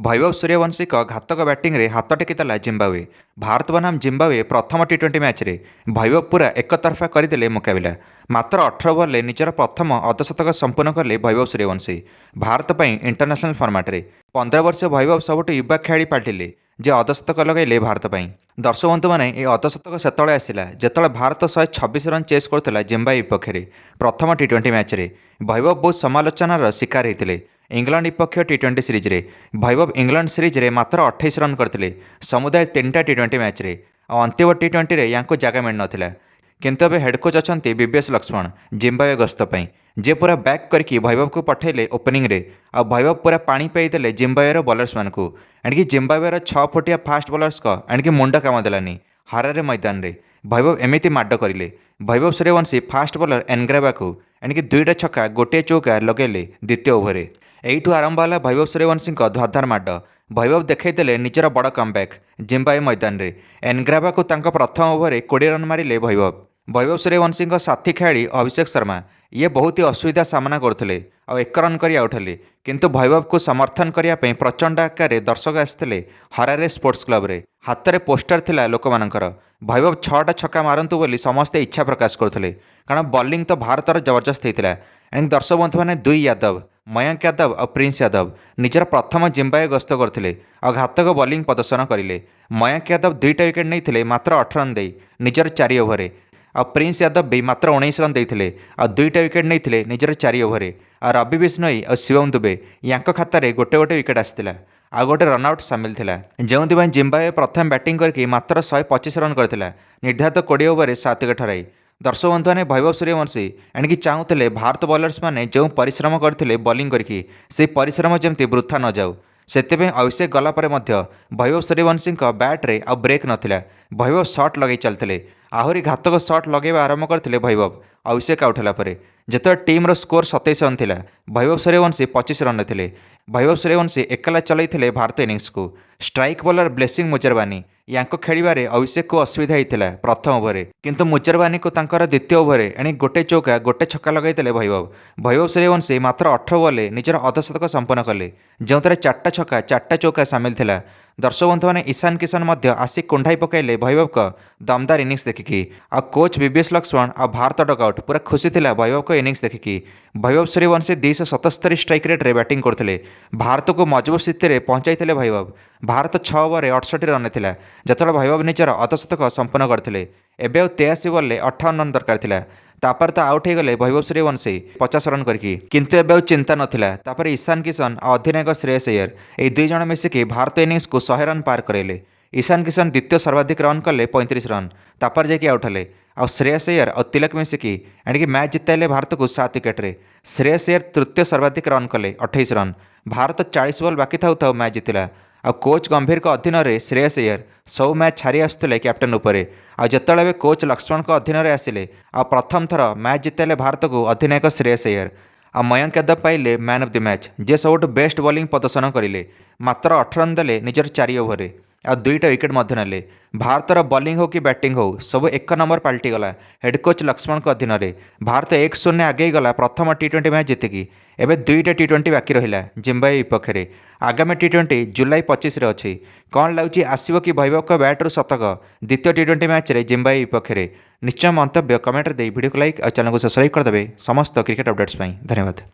वैभव सूर्यवंशी घातक बैटिंग रे हाथ टेकिदेला जिम्बावे। भारत बनाम जिम्बावे प्रथम टी20 मैच रे वैभव पूरा एकतरफा करदे मुकाबिला। मात्र 18 बॉल निजर प्रथम अर्धशतक संपूर्ण कले वैभव सूर्यवंशी। भारत पर इंटरनेशनल फर्माट रे 15 वर्ष वैभव सबुठ युवा खेलाड़ी पाल्टिले जे अर्धशतक लगेले भारत पर। दर्शक बंधु मैंने यह अर्धशतक सेतले आसला जिते भारत 126 रन चेस करता जिम्बावे विपक्ष में प्रथम टी20 मैच रे। वैभव बहुत समालोचनार शिकार होते इंग्लैंड विपक्ष टी20 सीरीज रे। वैभव इंग्लैंड सीरीज रे मात्र 28 रन करते समुदाय 3टा टी20 मैच रे। अंतिम टी20 रे यांको जगह मिल नाथिला। किंतु एबे हेड कोच अछंती बीबीएस लक्ष्मण जिम्बावे गस्त पई जे पूरा बैक करके वैभव को पठेले ओपनिंग रे। आ वैभव पूरा पानी पाईदेले जिम्बावेर बॉलर्स मानकू। एणिकी जिम्बावेर 6 फुटिया फास्ट बॉलर्स को एणिकी मुंड काम देलानी हारारे मैदान रे। वैभव एमिति माड करिले। वैभव सूर्यवंशी फास्ट बॉलर एनग्रावा को एणिकी 2टा छक्का गोटे चौका लगेले द्वितीय ओभर। एइठू आरंभ होला वैभव सूर्यवंशी धरधार माड। वैभव देखते निजर बड़ कमबैक जिम्बावे मैदान रे। एनग्रावा को तांको प्रथम ओभर 20 रन मारिले वैभव। वैभव सूर्यवंशी साथी खेलाड़ी अभिषेक शर्मा ये बहुत ही असुविधा सामना करते और 1 रन कर आउटले। किंतु वैभव को समर्थन करने प्रचंड आकार दर्शक आसते हरारे स्पोर्ट्स क्लब रे। हाथ में पोस्टर थिला लोक मानकर वैभव 6टा छक्का मारंतु बोली समस्ते इच्छा प्रकाश करते कारण बॉलिंग तो भारतर जबरदस्त होता। एंड दर्शक बंधु मैंने 2 यादव मयंक यादव और प्रिंस यादव निजर प्रथम जिम्बावे गस्त करते और घातक बॉलिंग प्रदर्शन करें। मयंक यादव 2टा विकेट नहीं मात्र 18 रन दे निजर 4 ओभर। आ प्रिंस यादव भी मात्र 19 रन देते और 2टा विकेट नहीं निजर 4 ओभर। आ रवि बिश्नोई और शिवम दुबे यांक खातार गोटे गोटे विकेट आसाला आ गोटे रनआउट सामिल थिला जो जिम्बावे प्रथम बैटिंग करके मात्र 125 रन करथिला निर्धारित 20 ओभर 7 विकेट हराई। दर्शक बंधु ने वैभव सूर्यवंशी एणिकी चाहूले भारत बॉलर्स मैंने जो परिश्रम करते बॉलिंग करके से परिश्रम जमती वृथा न जाऊ से अभिषेक गलापर वैभव सूर्यवंशी बैट्रे आ ब्रेक नाला। वैभव शॉट लगे चलते आहरी घातक शॉट लगेवा आरंभ करते वैभव अभिषेक आउट होगापर जिते टीम्र स्कोर 27 रन था। वैभव सूर्यवंशी 25 रन थे। वैभव सूर्यवंशी एकला चलते भारत इनिंग्स को। स्ट्राइक बॉलर ब्लेसिंग मुजरबानी यांको खेलिबारे अभिषेक को असुविधा होता प्रथम ओभर किंतु मुजरबानी को तांकर द्वितीय ओभर एणि गोटे चौका गोटे छक्का लगेते वैभव। वैभव सूर्यवंशी मात्र 18 बॉल निजर अर्धशतक संपन्न कले जो 4टा छक्का 4टा चौका सामिल थिला। दर्शक बंधु मैंने ईशान किशन आसिक कुंडाई पकाइले वैभव का दमदार इनिंग्स देखिकी। आ कोच बीबीएस लक्ष्मण आ भारत डकआउट पूरा खुशी थिला वैभव का innings देखिकी। Vaibhav Suryavanshi 277 strike rate रे बैटिंग करते भारत को मजबूत स्थिति में पहुंचाई वैभव। भारत 6 ओवर 68 रन था जिते वैभव निजर अर्धशतक संपन्न करते। एवं 83 बॉल 58 रन दरकार था। तापर तो आउट हो गले वैभव सूर्यवंशी 50 रन करके किंतु एवं चिंता नाला। तापर ईशान किशन और अधिनायक श्रेयस अय्यर ये 2 जण मिसिकी भारत इनिंग्स को 100 रन पार करेले। ईशान किशन द्वितीय सर्वाधिक रन कले 35 रन तापर जाकि आउट हेले। आ श्रेयस अय्यर और तिलक मिसिकी एणिकी मैच जिताइले भारत को 7 विकेट रे। श्रेयस अय्यर तृतीय सर्वाधिक रन कले 28 रन। भारत 40 बॉल बाकी था मैच जितिला। आ कोच गंभीर को अधीन में श्रेयस अय्यर सब मैच छाड़ी आसुले कैप्टेन उपरे। आ जितेबाला कोच लक्ष्मण को अधीन में आसिले आ प्रथम थर मैच जिताइले भारत को अधिनायक श्रेयस अय्यर। आ मयंक यादव पाइले मैन ऑफ द मैच जे सबुठ बेस्ट बॉलिंग प्रदर्शन करें मात्र 18 रन देले निजर 4 ओभर आ 2टा विकेट मध्य। भारतर बॉलिंग हो कि बैटिंग हो सब 1 नंबर पलटिगला हेड कोच लक्ष्मण के अधीन में। भारत 1-0 आगे गला प्रथम टी20 मैच जीतिकी। एवं 2टा टी20 बाकी रहा जिम्बावे विपक्ष में। आगामी टी20 जुलाई 25 रे अच्छी कौन लगुच आसो कि वैभव का बैट्रु शतक द्वितीय टी20 मैच रे जिम्बावे विपक्ष में। निश्चय मंतव्य कमेंट दे वीडियो को लाइक और चैनल को सब्सक्राइब करदे समस्त क्रिकेट अपडेट्स। धन्यवाद।